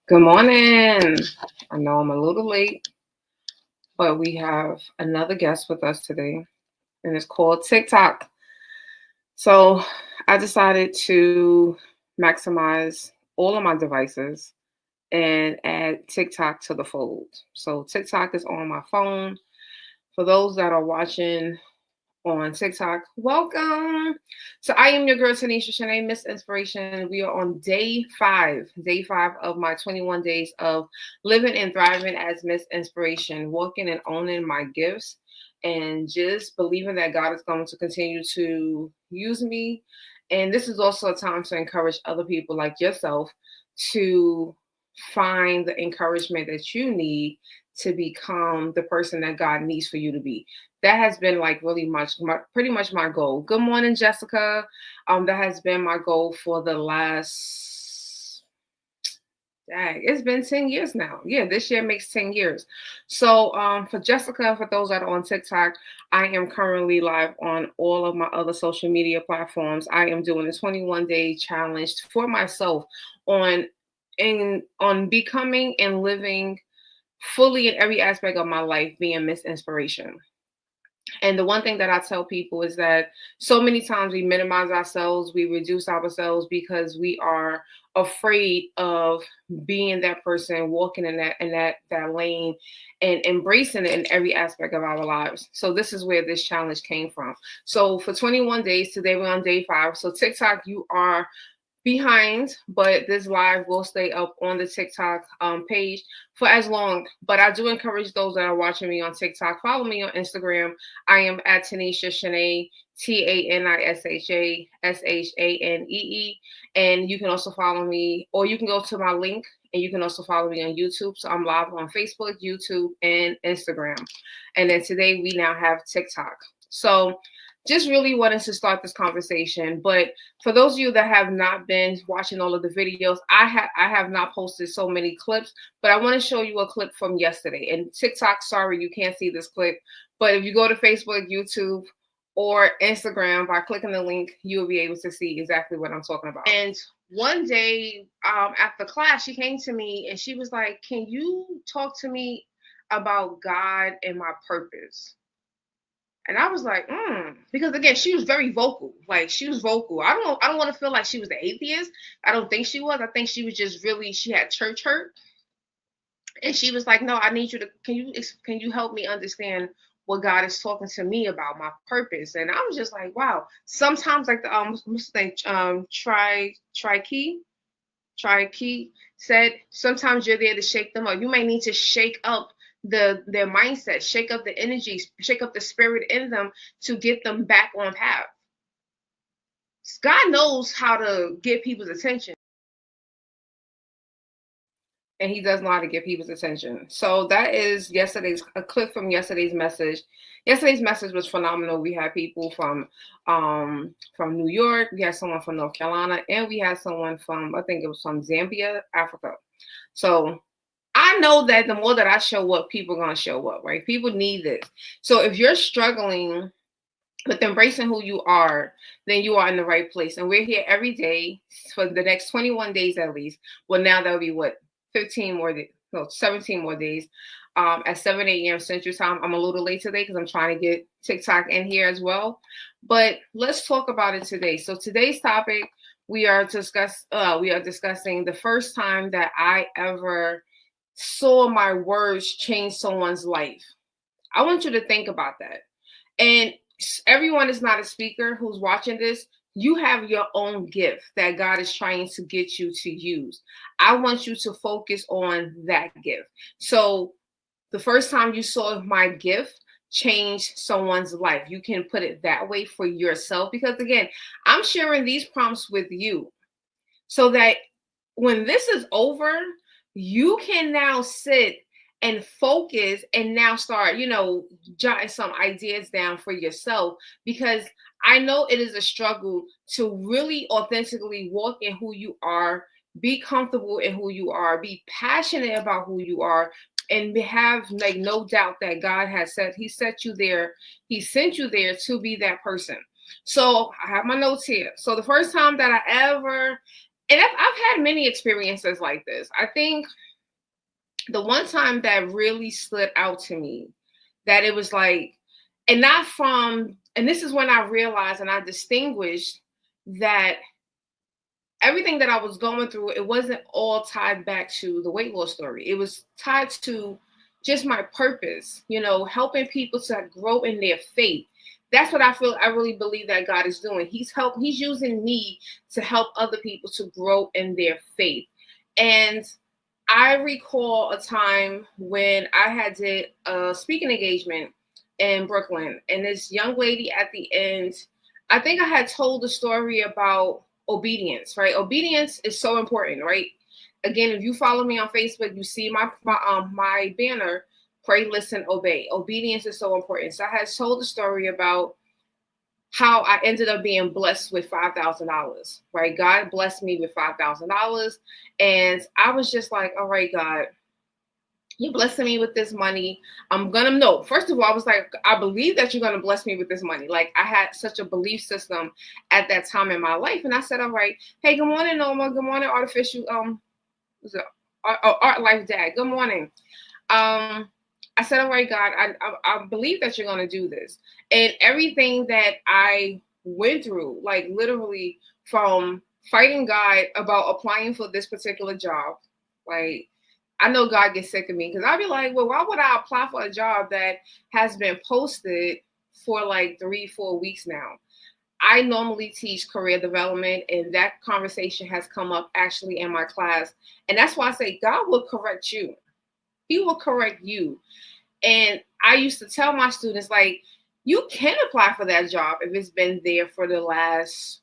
Good morning. I know I'm a little late, but we have another guest with us today, and it's called TikTok. So I decided to maximize all of my devices and add TikTok to the fold. So TikTok is on my phone. For those that are watching on TikTok, welcome. So I am your girl Tanisha Shanae, Miss Inspiration. We are on day five of my 21 days of living and thriving as Miss Inspiration, walking and owning my gifts, and just believing that God is going to continue to use me. And this is also a time to encourage other people like yourself to find the encouragement that you need to become the person that God needs for you to be. That has been like really pretty much my goal. Good morning, Jessica. That has been my goal for the last, it's been 10 years now. Yeah, this year makes 10 years. So for Jessica, for those that are on TikTok, I am currently live on all of my other social media platforms. I am doing a 21-day challenge for myself on on becoming and living fully in every aspect of my life, being Miss Inspiration. And the one thing that I tell people is that so many times we minimize ourselves, we reduce ourselves because we are afraid of being that person, walking in that lane and embracing it in every aspect of our lives. So this is where this challenge came from. So for 21 days, today we're on day 5. So TikTok, you are behind, but this live will stay up on the TikTok page for as long. But I do encourage those that are watching me on TikTok, follow me on Instagram. I am at Tanisha Shanae, TANISHASHANEE. And you can also follow me, or you can go to my link and you can also follow me on YouTube. So I'm live on Facebook, YouTube, and Instagram. And then today we now have TikTok. So just really wanted to start this conversation. But for those of you that have not been watching all of the videos, I have not posted so many clips, but I want to show you a clip from yesterday. And TikTok, sorry, you can't see this clip, but if you go to Facebook, YouTube, or Instagram by clicking the link, you'll be able to see exactly what I'm talking about. And one day after class, she came to me and she was like, "Can you talk to me about God and my purpose?" And I was like, because again, she was very vocal. Like she was vocal. I don't want to feel like she was an atheist. I don't think she was. I think she was just really, she had church hurt. And she was like, no, I need you to, can you help me understand what God is talking to me about, my purpose? And I was just like, wow. Sometimes like the what's the name? Try Key said, sometimes you're there to shake them up. You may need to shake up their mindset, shake up the energies, shake up the spirit in them to get them back on path. God knows how to get people's attention. And he does know how to get people's attention. So that is a clip from yesterday's message. Yesterday's message was phenomenal. We had people from New York, we had someone from North Carolina, and we had someone from, I think it was from Zambia, Africa. So I know that the more that I show up, people are going to show up, right? People need this. So if you're struggling with embracing who you are, then you are in the right place. And we're here every day for the next 21 days at least. Well, now that'll be what? 17 more days at 7 a.m. Central Time. I'm a little late today because I'm trying to get TikTok in here as well. But let's talk about it today. So today's topic, we are discussing the first time that I ever saw my words change someone's life. I want you to think about that. And everyone is not a speaker who's watching this. You have your own gift that God is trying to get you to use. I want you to focus on that gift. So the first time you saw my gift change someone's life, you can put it that way for yourself. Because again, I'm sharing these prompts with you so that when this is over, you can now sit and focus and now start, jotting some ideas down for yourself, because I know it is a struggle to really authentically walk in who you are, be comfortable in who you are, be passionate about who you are, and have like no doubt that God has said he set you there. He sent you there to be that person. So I have my notes here. So the first time that I ever And I've had many experiences like this. I think the one time that really stood out to me, that it was like, and not from, and this is when I realized and I distinguished that everything that I was going through, it wasn't all tied back to the weight loss story. It was tied to just my purpose, helping people to grow in their faith. That's what I really believe that God is doing. He's using me to help other people to grow in their faith. And I recall a time when I had did a speaking engagement in Brooklyn, and this young lady at the end, I think I had told the story about obedience, right? Obedience is so important, right? Again, if you follow me on Facebook, you see my banner, pray, listen, obey. Obedience is so important. So I had told the story about how I ended up being blessed with $5,000, right? God blessed me with $5,000. And I was just like, all right, God, you're blessing me with this money. I'm going to know. First of all, I was like, I believe that you're going to bless me with this money. Like, I had such a belief system at that time in my life. And I said, all right, hey, good morning, Norma. Good morning, Artificial, Art Life Dad. Good morning. I said, all right, God, I believe that you're going to do this. And everything that I went through, like literally from fighting God about applying for this particular job, like, I know God gets sick of me because I'd be like, well, why would I apply for a job that has been posted for like 3-4 weeks now? I normally teach career development, and that conversation has come up actually in my class. And that's why I say God will correct you. He will correct you. And I used to tell my students, like, you can apply for that job if it's been there for the last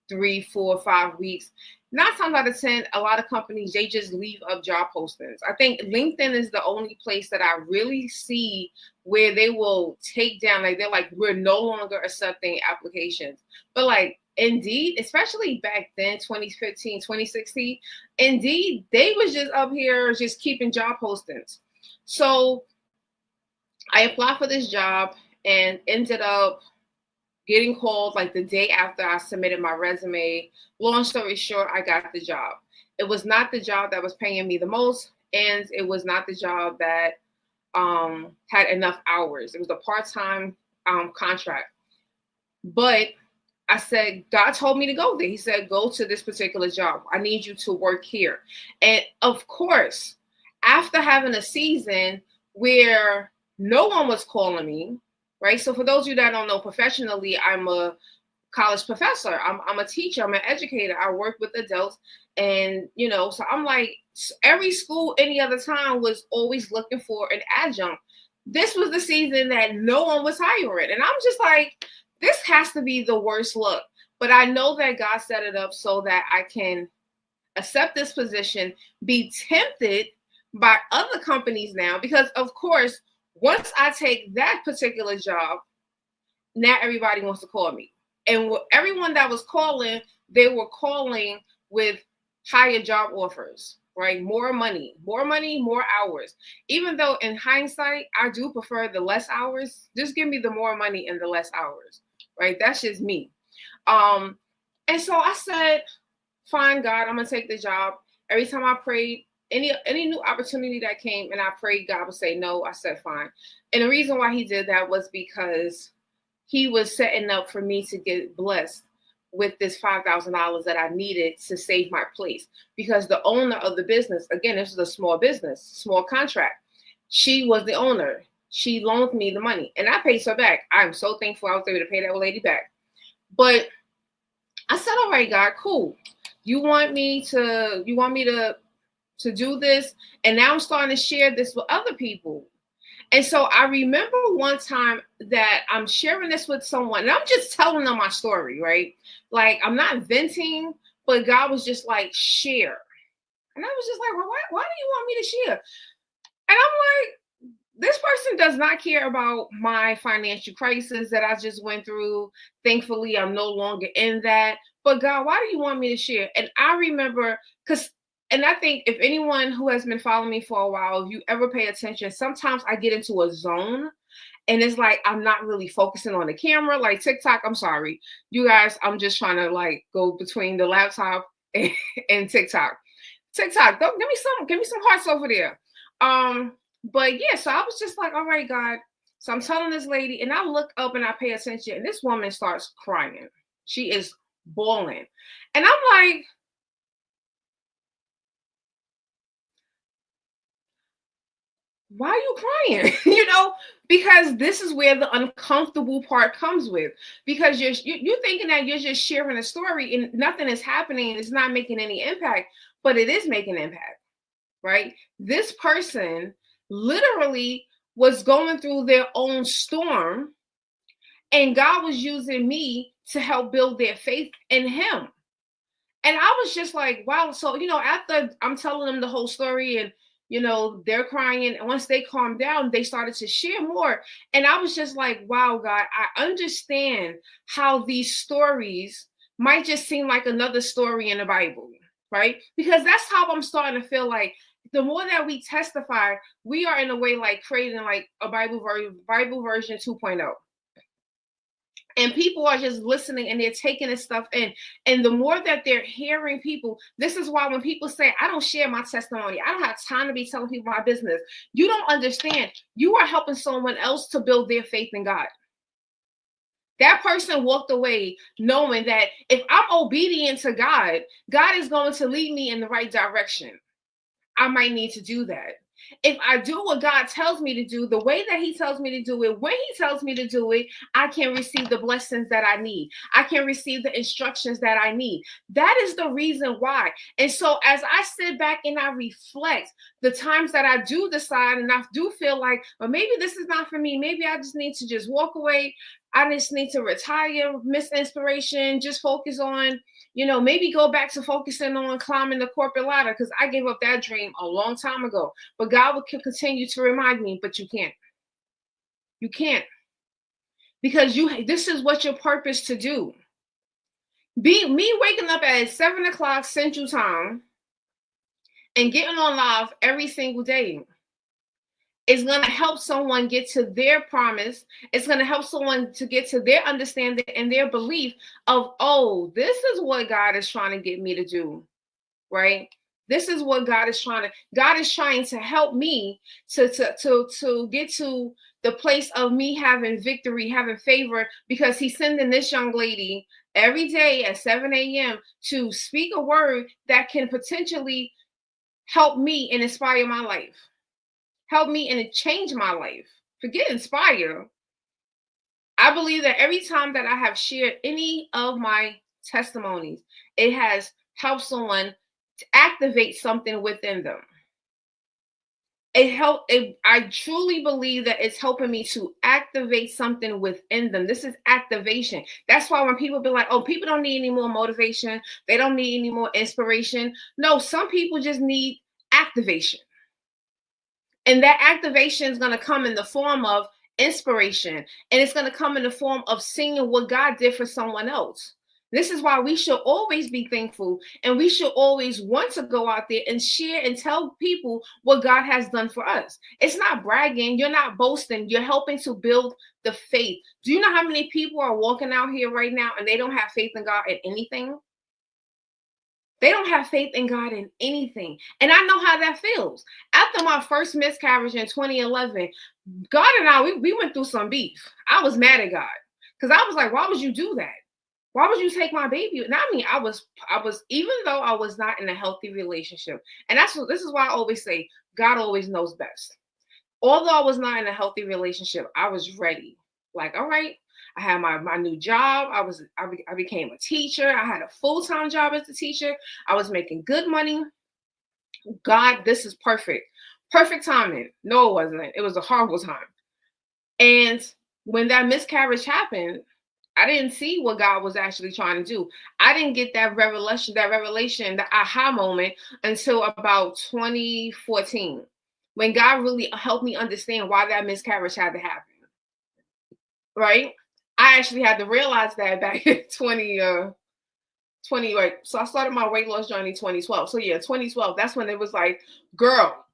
3, 4, 5 weeks. 9 times out of 10, a lot of companies, they just leave up job postings. I think LinkedIn is the only place that I really see where they will take down, like, they're like, we're no longer accepting applications. But like Indeed, especially back then, 2015, 2016, Indeed, they was just up here just keeping job postings. So I applied for this job and ended up getting called like the day after I submitted my resume. Long story short, I got the job. It was not the job that was paying me the most, and it was not the job that had enough hours. It was a part-time contract. But I said, God told me to go there. He said, go to this particular job. I need you to work here. And of course, after having a season where no one was calling me, right? So for those of you that don't know, professionally, I'm a college professor. I'm a teacher. I'm an educator. I work with adults. And, so I'm like, every school any other time was always looking for an adjunct. This was the season that no one was hiring. And I'm just like, this has to be the worst look. But I know that God set it up so that I can accept this position, be tempted by other companies now, because of course, once I take that particular job, now everybody wants to call me. And everyone that was calling, they were calling with higher job offers, right? More money, more hours. Even though in hindsight, I do prefer the less hours. Just give me the more money and the less hours, right? That's just me. And so I said, fine, God, I'm gonna take the job. Every time I prayed, any new opportunity that came and I prayed, God would say no. I said fine. And the reason why he did that was because he was setting up for me to get blessed with this $5,000 that I needed to save my place. Because the owner of the business, again, this is a small business, small contract. She was the owner. She loaned me the money and I paid her back. I'm so thankful I was able to pay that lady back. But I said, all right, God, cool. You want me to do this? And now I'm starting to share this with other people. And so I remember one time that I'm sharing this with someone, and I'm just telling them my story, right? Like, I'm not venting, but God was just like, share. And I was just like, well, why do you want me to share? And I'm like, this person does not care about my financial crisis that I just went through. Thankfully, I'm no longer in that. But God, why do you want me to share? And I remember, and I think if anyone who has been following me for a while, if you ever pay attention, sometimes I get into a zone and it's like I'm not really focusing on the camera. Like TikTok, I'm sorry. You guys, I'm just trying to like go between the laptop in TikTok. Don't give me some hearts over there. But yeah, so I was just like, all right, God. So I'm telling this lady, and I look up and I pay attention, and this woman starts crying. She is bawling. And I'm like, why are you crying? Because this is where the uncomfortable part comes with. Because you're thinking that you're just sharing a story and nothing is happening. It's not making any impact, but it is making impact, right? This person literally was going through their own storm, and God was using me to help build their faith in Him. And I was just like, wow. So, after I'm telling them the whole story and, they're crying. And once they calmed down, they started to share more. And I was just like, wow, God, I understand how these stories might just seem like another story in the Bible, right? Because that's how I'm starting to feel like the more that we testify, we are in a way like creating like a Bible version 2.0. And people are just listening and they're taking this stuff in. And the more that they're hearing people, this is why when people say, I don't share my testimony, I don't have time to be telling people my business. You don't understand. You are helping someone else to build their faith in God. That person walked away knowing that if I'm obedient to God, God is going to lead me in the right direction. I might need to do that. If I do what God tells me to do, the way that He tells me to do it, when He tells me to do it, I can receive the blessings that I need. I can receive the instructions that I need. That is the reason why. And so as I sit back and I reflect the times that I do decide and I do feel like, well, maybe this is not for me. Maybe I just need to just walk away. I just need to retire, miss inspiration, just focus on, maybe go back to focusing on climbing the corporate ladder, because I gave up that dream a long time ago. But God will continue to remind me, but you can't. You can't. Because this is what your purpose to do. Me waking up at 7 o'clock Central Time and getting on live every single day is going to help someone get to their promise. It's going to help someone to get to their understanding and their belief of, oh, this is what God is trying to get me to do, right? This is what God is trying to help me to get to the place of me having victory, having favor, because He's sending this young lady every day at 7 a.m. to speak a word that can potentially help me and inspire my life. Help me and change my life. Forget inspire. I believe that every time that I have shared any of my testimonies, it has helped someone to activate something within them. I truly believe that it's helping me to activate something within them. This is activation. That's why when people be like, oh, people don't need any more motivation. They don't need any more inspiration. No, some people just need activation. And that activation is going to come in the form of inspiration. And it's going to come in the form of seeing what God did for someone else. This is why we should always be thankful, and we should always want to go out there and share and tell people what God has done for us. It's not bragging. You're not boasting. You're helping to build the faith. Do you know how many people are walking out here right now and they don't have faith in God in anything? They don't have faith in God in anything. And I know how that feels. After my first miscarriage in 2011, God and I, we went through some beef. I was mad at God because I was like, why would you do that? Why would you take my baby? And I mean, I was, even though I was not in a healthy relationship. And this is why I always say, God always knows best. Although I was not in a healthy relationship, I was ready. Like, all right, I had my new job. I became a teacher. I had a full-time job as a teacher. I was making good money. God, this is perfect. Perfect timing. No, it wasn't. It was a horrible time. And when that miscarriage happened, I didn't see what God was actually trying to do. I didn't get that revelation, the aha moment until about 2014, when God really helped me understand why that miscarriage had to happen. Right? I actually had to realize that back in 20, right? So I started my weight loss journey 2012. So yeah, 2012, that's when it was like, girl,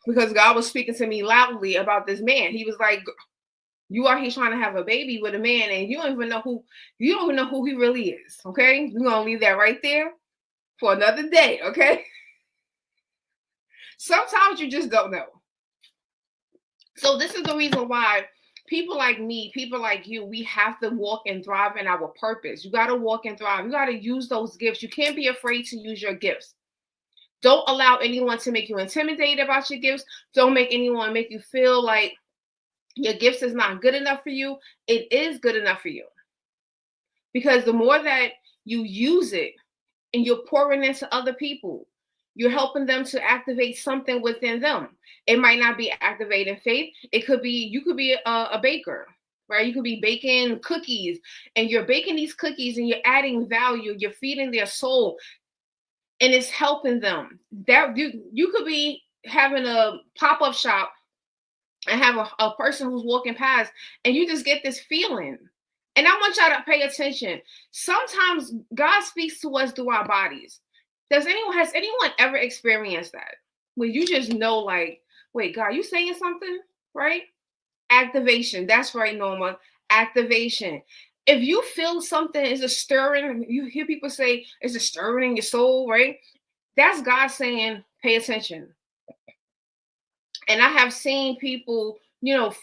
because God was speaking to me loudly about this man. He was like, you are here trying to have a baby with a man and you don't even know who he really is. Okay. We're gonna leave that right there. for another day, okay? Sometimes you just don't know. So this is the reason why people like me, people like you, we have to walk and thrive in our purpose. You got to walk and thrive. You got to use those gifts. You can't be afraid to use your gifts. Don't allow anyone to make you intimidated about your gifts. Don't make anyone make you feel like your gifts is not good enough for you. It is good enough for you. Because the more that you use it and you're pouring into other people, you're helping them to activate something within them. It might not be activating faith. It could be, you could be a baker, right? You could be baking cookies, and you're baking these cookies and you're adding value. You're feeding their soul, and it's helping them. That you could be having a pop-up shop and have a person who's walking past, and you just get this feeling. And I want y'all to pay attention. Sometimes God speaks to us through our bodies. Has anyone ever experienced that? Where you just know, like, wait, God, you saying something, right? Activation. That's right, Norma. Activation. If you feel something is a stirring, you hear people say it's a stirring in your soul, right? That's God saying, pay attention. And I have seen people,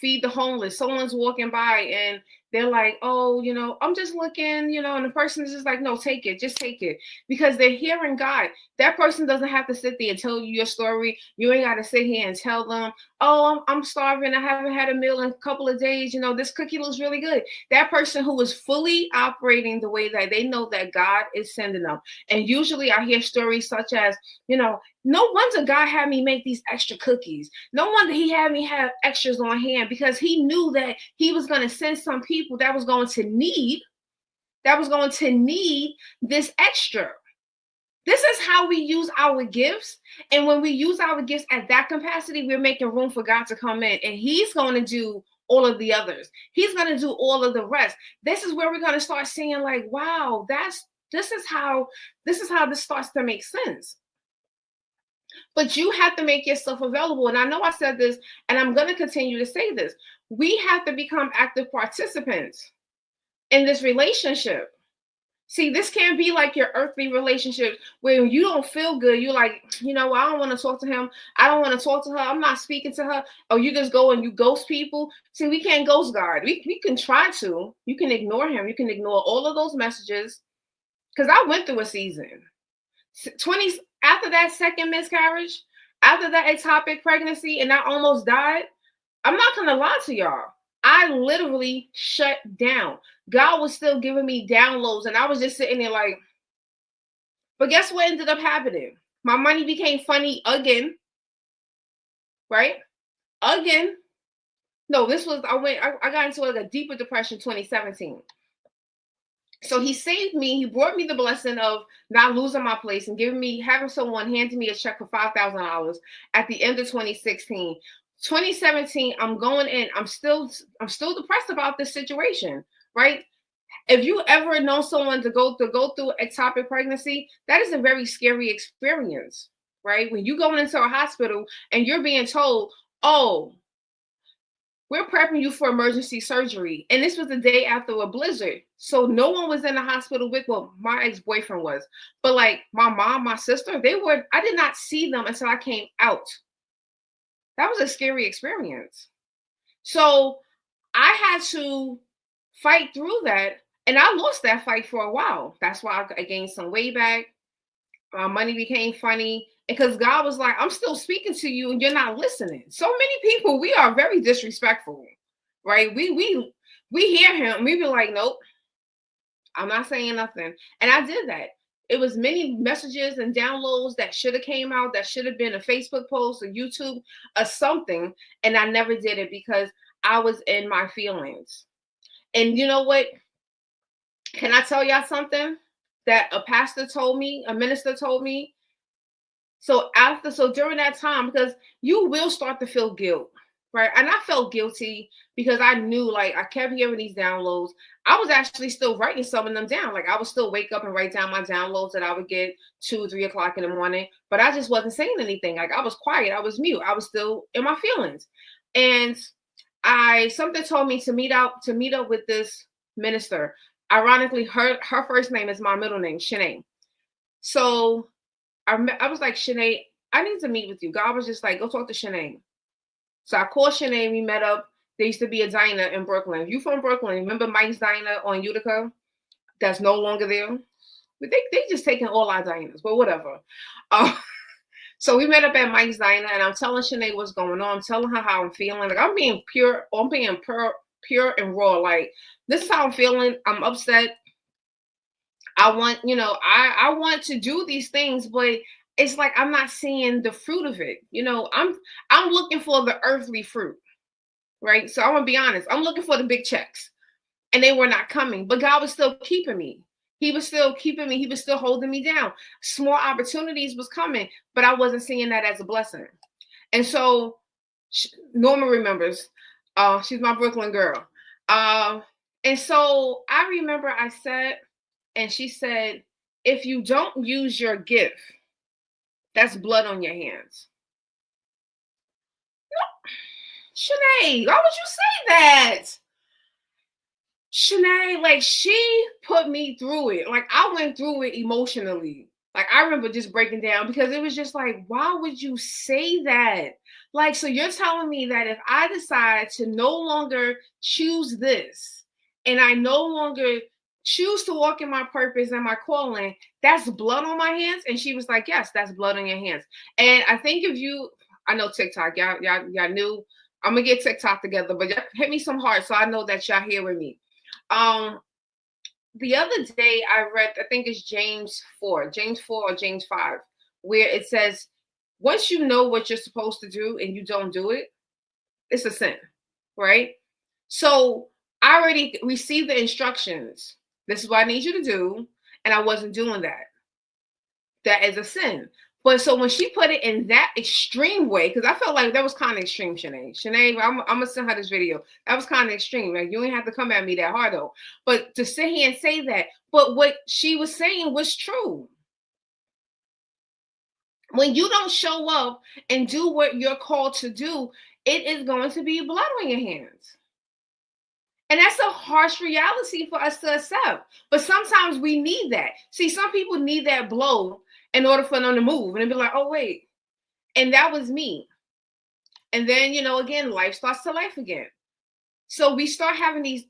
feed the homeless. Someone's walking by and they're like, oh, I'm just looking, and the person is just like, no, take it, just take it. Because they're hearing God. That person doesn't have to sit there and tell you your story. You ain't got to sit here and tell them, oh, I'm starving. I haven't had a meal in a couple of days. this cookie looks really good. That person who is fully operating the way that they know that God is sending them. And usually I hear stories such as, no wonder God had me make these extra cookies. No wonder he had me have extras on hand, because he knew that he was going to send some people that was going to need this extra. This is how we use our gifts. And when we use our gifts at that capacity, we're making room for God to come in, and he's going to do all of the others. He's going to do all of the rest. This is where we're going to start seeing, like, wow, this is how this starts to make sense. But you have to make yourself available. And I know I said this, and I'm going to continue to say this. We have to become active participants in this relationship. See, this can't be like your earthly relationship where you don't feel good. You're like, I don't want to talk to him. I don't want to talk to her. I'm not speaking to her. Or you just go and you ghost people. See, we can't ghost God. We can try to. You can ignore him. You can ignore all of those messages. Because I went through a season. After that second miscarriage, after that ectopic pregnancy, and I almost died, I'm not going to lie to y'all. I literally shut down. God was still giving me downloads, and I was just sitting there like, but guess what ended up happening? My money became funny again, right? Again. No, I got into a deeper depression 2017. So he saved me. He brought me the blessing of not losing my place and having someone handing me a check for $5,000 at the end of 2016. 2017, I'm going in. I'm still depressed about this situation, right? If you ever know someone to go through ectopic pregnancy, that is a very scary experience, right? When you go into a hospital and you're being told, oh, we're prepping you for emergency surgery. And this was the day after a blizzard. So no one was in the hospital my ex-boyfriend was. But like my mom, my sister, I did not see them until I came out. That was a scary experience. So I had to fight through that. And I lost that fight for a while. That's why I gained some weight back. My money became funny. Because God was like, I'm still speaking to you and you're not listening. So many people, we are very disrespectful, right? We hear him. We be like, nope, I'm not saying nothing. And I did that. It was many messages and downloads that should have came out, that should have been a Facebook post, a YouTube, or something. And I never did it because I was in my feelings. And you know what? Can I tell y'all something that a pastor told me, a minister told me? So during that time, because you will start to feel guilt, right? And I felt guilty because I knew, like, I kept hearing these downloads. I was actually still writing some of them down. Like, I would still wake up and write down my downloads that I would get 2 or 3 o'clock in the morning, but I just wasn't saying anything. Like, I was quiet. I was mute. I was still in my feelings. And something told me to meet up with this minister. Ironically, her first name is my middle name, Shanae. So I was like, Shanae, I need to meet with you. God was just like, go talk to Shanae. So I called Shanae. We met up. There used to be a diner in Brooklyn. If you from Brooklyn, remember Mike's Diner on Utica? That's no longer there. But they just taking all our diners, but whatever. Uh, so we met up at Mike's Diner, and I'm telling Shanae what's going on. I'm telling her how I'm feeling. Like I'm being pure. I'm being pure and raw. Like this is how I'm feeling. I'm upset. I want, I want to do these things, but it's like I'm not seeing the fruit of it. I'm looking for the earthly fruit, right? So I'm gonna be honest. I'm looking for the big checks, and they were not coming. But God was still keeping me. He was still keeping me. He was still holding me down. Small opportunities was coming, but I wasn't seeing that as a blessing. And so Norma remembers. She's my Brooklyn girl. And so I remember I said, and she said, if you don't use your gift, that's blood on your hands. No, Shanae, why would you say that? Shanae, like she put me through it. Like I went through it emotionally. Like I remember just breaking down because it was just like, why would you say that? Like, so you're telling me that if I decide to no longer choose this and I no longer choose to walk in my purpose and my calling, that's blood on my hands? And she was like, yes, that's blood on your hands. And I think if you, I know TikTok, y'all knew I'm gonna get TikTok together, but y'all hit me some hearts so I know that y'all here with me. The other day I read, I think it's James 4 or James 5, where it says, once you know what you're supposed to do and you don't do it, it's a sin, right? So I already received the instructions. This is what I need you to do. And I wasn't doing that. That is a sin. But so when she put it in that extreme way, because I felt like that was kind of extreme, Shanae. Shanae, I'm gonna send her this video. That was kind of extreme. Like you ain't have to come at me that hard though. But to sit here and say that, but what she was saying was true. When you don't show up and do what you're called to do, it is going to be blood on your hands. And that's a harsh reality for us to accept. But sometimes we need that. See, some people need that blow in order for them to move and be like, oh, wait. And that was me. And then, again, life starts to life again. So we start having these,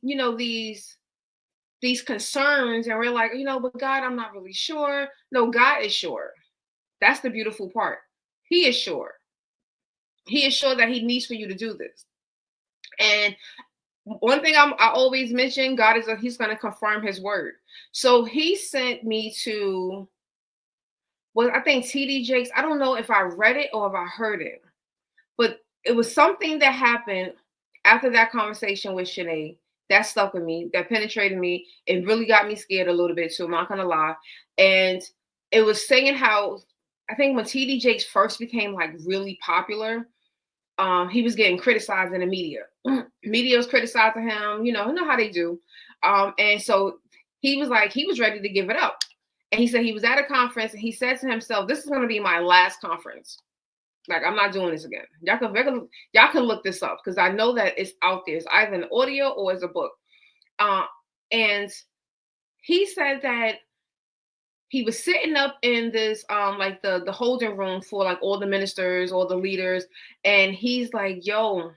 these concerns and we're like, but God, I'm not really sure. No, God is sure. That's the beautiful part. He is sure. He is sure that he needs for you to do this. And one thing I always mention, God he's going to confirm his word. So he sent me to, I think TD Jakes. I don't know if I read it or if I heard it, but it was something that happened after that conversation with Shanae that stuck with me, that penetrated me. It really got me scared a little bit too, I'm not going to lie. And it was saying how, I think when TD Jakes first became like really popular, he was getting criticized in the media. Media was criticizing him, you know how they do. And so he was ready to give it up. And he said he was at a conference and he said to himself, this is going to be my last conference. Like, I'm not doing this again. Y'all can look this up because I know that it's out there. It's either an audio or it's a book. And he said that he was sitting up in this like the holding room for like all the ministers, all the leaders, and he's like, yo,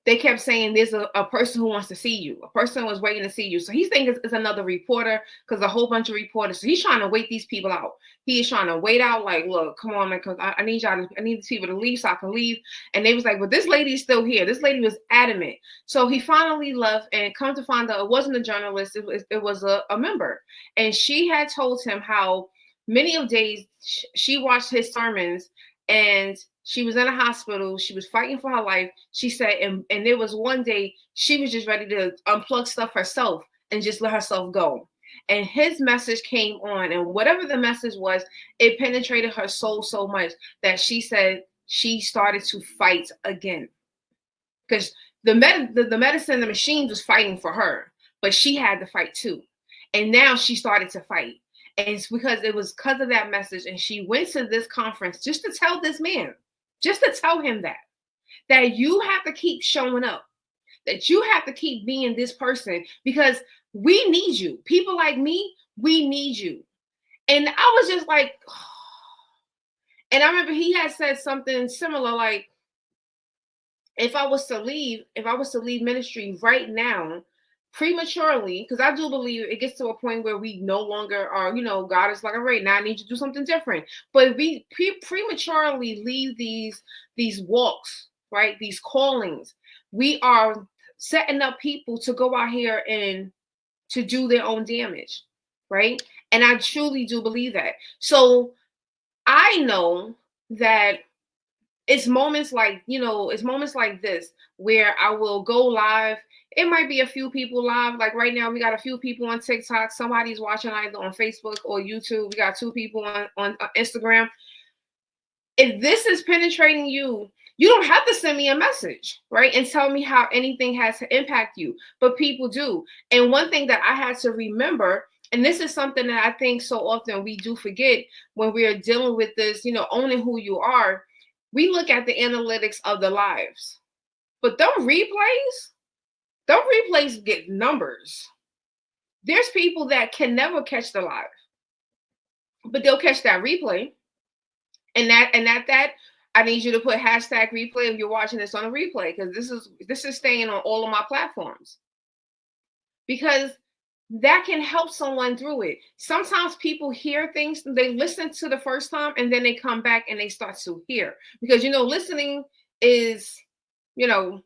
they kept saying there's a person who wants to see you. A person was waiting to see you. So he's thinking it's another reporter because a whole bunch of reporters. So he's trying to wait these people out. He is trying to wait out, like, look, come on, man, because I need these people to leave so I can leave. And they was like, but this lady is still here. This lady was adamant. So he finally left and come to find out it wasn't a journalist. It was a member. And she had told him how many of days she watched his sermons and she was in a hospital. She was fighting for her life. She said, and there was one day she was just ready to unplug stuff herself and just let herself go. And his message came on, and whatever the message was, it penetrated her soul so much that she said she started to fight again. Because the medicine, the machines was fighting for her, but she had to fight too. And now she started to fight. And it's because of that message. And she went to this conference just to tell this man, just to tell him that you have to keep showing up, that you have to keep being this person because we need you. People like me, we need you. And I was just like, and I remember he had said something similar, like, if I was to leave ministry right now prematurely, because I do believe it gets to a point where we no longer are, God is like, all right, now I need you to do something different. But if we prematurely leave these walks, right, these callings, we are setting up people to go out here and to do their own damage, right? And I truly do believe that. So I know that it's moments like this where I will go live. It might be a few people live. Like right now, we got a few people on TikTok. Somebody's watching either on Facebook or YouTube. We got 2 people on Instagram. If this is penetrating you, you don't have to send me a message, right? And tell me how anything has to impact you. But people do. And one thing that I had to remember, and this is something that I think so often we do forget when we are dealing with this, owning who you are. We look at the analytics of the lives, but them replays get numbers. There's people that can never catch the live, but they'll catch that replay. And that I need you to put hashtag replay if you're watching this on a replay, because this is staying on all of my platforms, because that can help someone through it. Sometimes people hear things, they listen to the first time, and then they come back and they start to hear. Because, listening is, no,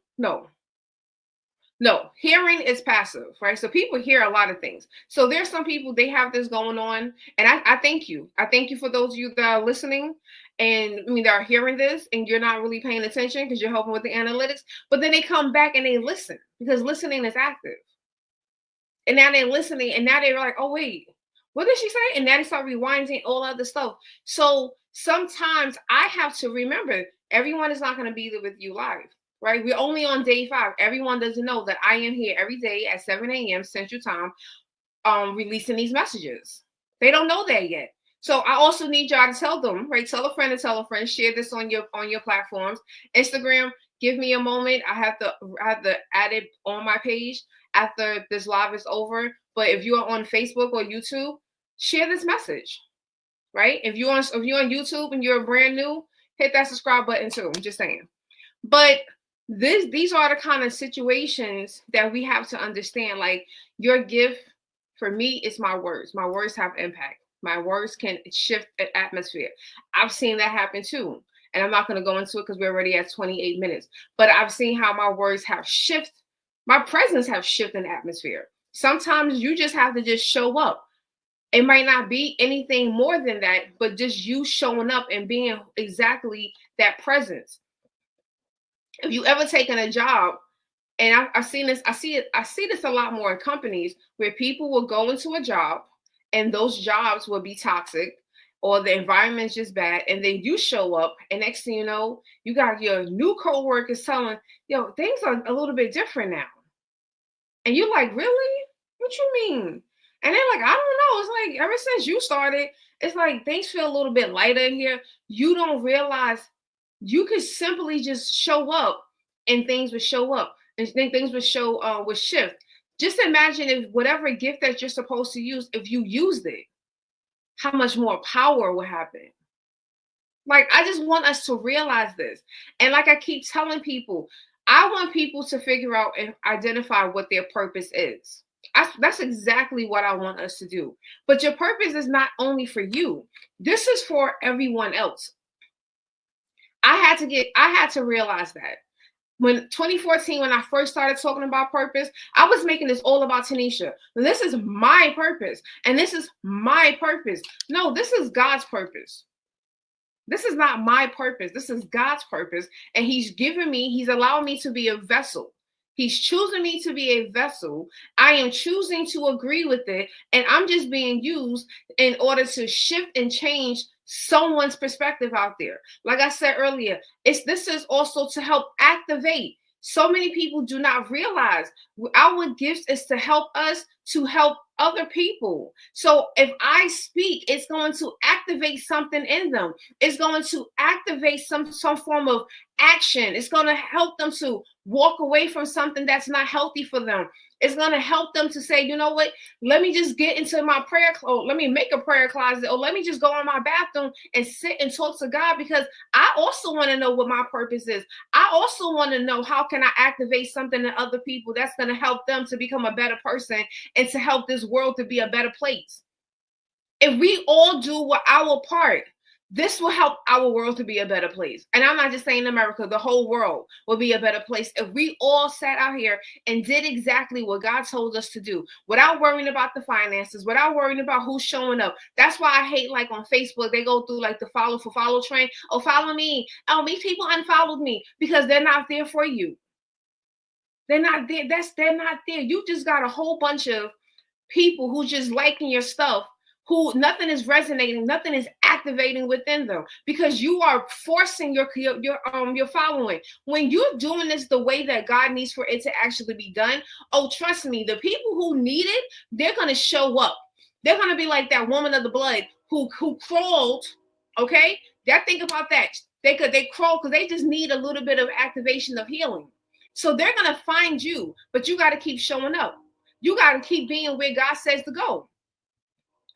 hearing is passive, right? So people hear a lot of things. So there's some people, they have this going on. And I thank you. I thank you for those of you that are listening and that are hearing this, and you're not really paying attention because you're helping with the analytics. But then they come back and they listen, because listening is active. And now they're listening, and now they're like, oh, wait, what did she say? And now they start rewinding all other stuff. So sometimes I have to remember, everyone is not going to be there with you live, right? We're only on day 5. Everyone doesn't know that I am here every day at 7 a.m. Central Time, releasing these messages. They don't know that yet. So I also need y'all to tell them, right? Tell a friend and tell a friend. Share this on your platforms. Instagram, give me a moment. I have to add it on my page after this live is over. But if you are on Facebook or YouTube, share this message, right? If you're on YouTube and you're brand new, hit that subscribe button too. I'm just saying. But these are the kind of situations that we have to understand. Like, your gift for me is my words. My words have impact. My words can shift an atmosphere. I've seen that happen too. And I'm not going to go into it because we're already at 28 minutes. But I've seen how my words have shifted. My presence have shifted an atmosphere. Sometimes you just have to just show up. It might not be anything more than that, but just you showing up and being exactly that presence. If you ever taken a job, and I see this a lot more in companies, where people will go into a job and those jobs will be toxic, or the environment's just bad, and then you show up, and next thing you know, you got your new coworkers telling, things are a little bit different now. And you're like, really? What you mean? And they're like, I don't know. It's like, ever since you started, it's like things feel a little bit lighter in here. You don't realize you could simply just show up, and things would show up, and things would shift. Just imagine if whatever gift that you're supposed to use, if you used it, how much more power would happen. Like, I just want us to realize this. And like I keep telling people, I want people to figure out and identify what their purpose is. That's exactly what I want us to do. But your purpose is not only for you. This is for everyone else. I had to realize that. When 2014, when I first started talking about purpose, I was making this all about Tanisha. This is my purpose, and this is my purpose. No, this is God's purpose. This is not my purpose. This is God's purpose. And he's allowed me to be a vessel. He's choosing me to be a vessel. I am choosing to agree with it. And I'm just being used in order to shift and change someone's perspective out there. Like I said earlier, this is also to help activate. So many people do not realize our gifts is to help us to help other people. So if I speak, it's going to activate something in them. It's going to activate some form of action. It's going to help them to walk away from something that's not healthy for them. It's going to help them to say, you know what, let me just get into my prayer closet. Let me make a prayer closet, or let me just go in my bathroom and sit and talk to God, because I also want to know what my purpose is. I also want to know how can I activate something in other people that's going to help them to become a better person and to help this world to be a better place. If we all do our part, this will help our world to be a better place. And I'm not just saying America, the whole world will be a better place if we all sat out here and did exactly what God told us to do, without worrying about the finances, without worrying about who's showing up. That's why I hate, like on Facebook, they go through like the follow for follow train. Oh, follow me. Oh, these people unfollowed me, because they're not there for you. They're not there. They're not there. You just got a whole bunch of people who just liking your stuff, who nothing is resonating, nothing is activating within them, because you are forcing your following. When you're doing this the way that God needs for it to actually be done, oh, trust me, the people who need it, they're going to show up. They're going to be like that woman of the blood who crawled. Okay, think about that. They crawl because they just need a little bit of activation of healing. So they're going to find you, but you got to keep showing up. You got to keep being where God says to go.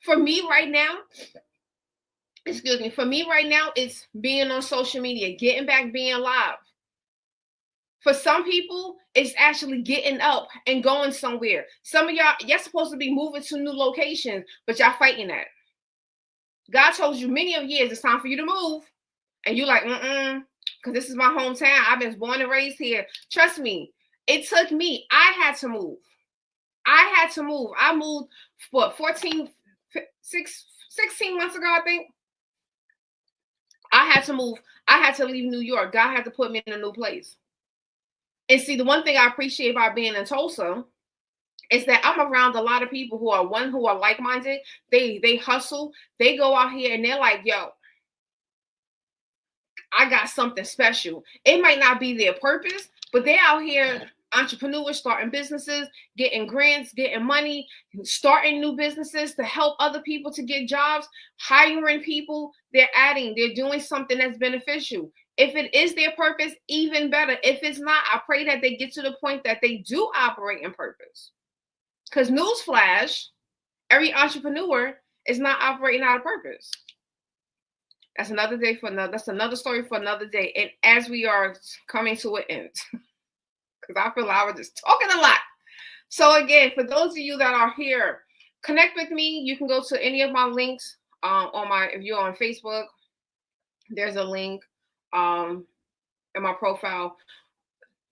For me right now, it's being on social media, getting back, being live. For some people, it's actually getting up and going somewhere. Some of y'all supposed to be moving to new locations, but y'all fighting that. God told you many of years it's time for you to move. And you're like, because this is my hometown. I've been born and raised here. Trust me, it took me. I had to move. I moved, 16 months ago, I think. I had to move. I had to leave New York. God had to put me in a new place. And see, the one thing I appreciate about being in Tulsa is that I'm around a lot of people who are like-minded. They hustle. They go out here and they're like, yo, I got something special. It might not be their purpose, but they're out here, entrepreneurs, starting businesses, getting grants, getting money, starting new businesses to help other people to get jobs, hiring people. They're doing something that's beneficial. If it is their purpose, even better. If it's not, I pray that they get to the point that they do operate in purpose. Because newsflash, every entrepreneur is not operating out of purpose. That's another day that's another story for another day. And as we are coming to an end, because I feel I was just talking a lot. So again, for those of you that are here, connect with me. You can go to any of my links if you're on Facebook, there's a link in my profile.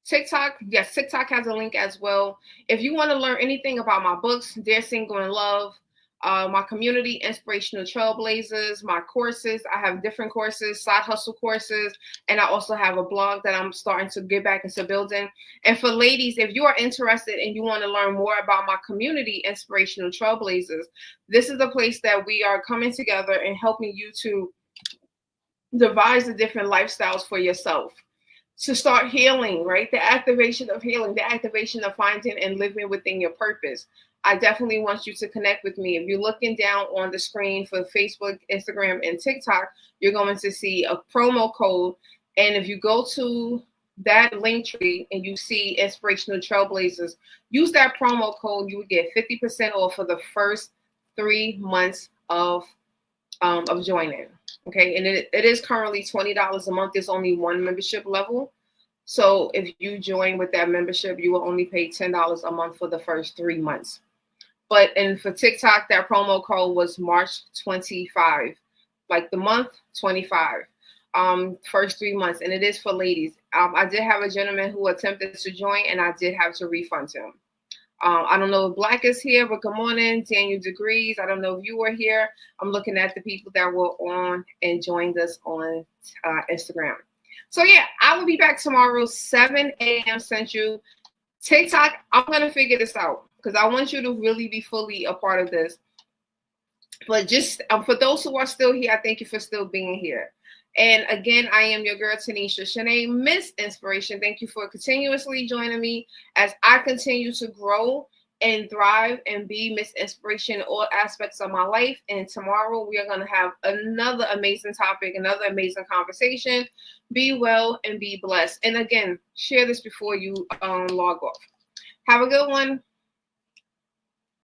TikTok, yes, TikTok has a link as well. If you want to learn anything about my books, Dear Single in Love, my community, Inspirational Trailblazers, my courses. I have different courses, side hustle courses, and I also have a blog that I'm starting to get back into building. And for ladies, if you are interested and you want to learn more about my community, Inspirational Trailblazers, this is a place that we are coming together and helping you to devise the different lifestyles for yourself, to start healing, right? The activation of healing, the activation of finding and living within your purpose. I definitely want you to connect with me. If you're looking down on the screen for Facebook, Instagram, and TikTok, you're going to see a promo code. And if you go to that link tree and you see Inspirational Trailblazers, use that promo code. You will get 50% off for the first 3 months of joining. Okay, and it is currently $20 a month. There's only one membership level. So if you join with that membership, you will only pay $10 a month for the first 3 months. And for TikTok, that promo code was March 25, like the month 25, first 3 months. And it is for ladies. I did have a gentleman who attempted to join, and I did have to refund him. I don't know if Black is here, but good morning, Daniel Degrees. I don't know if you were here. I'm looking at the people that were on and joined us on Instagram. So yeah, I will be back tomorrow, 7 a.m. Central. TikTok, I'm going to figure this out because I want you to really be fully a part of this. But just for those who are still here, I thank you for still being here. And again, I am your girl, Tanisha Shanae, Miss Inspiration. Thank you for continuously joining me as I continue to grow and thrive and be Miss Inspiration in all aspects of my life. And tomorrow we are going to have another amazing topic, another amazing conversation. Be well and be blessed. And again, share this before you log off. Have a good one.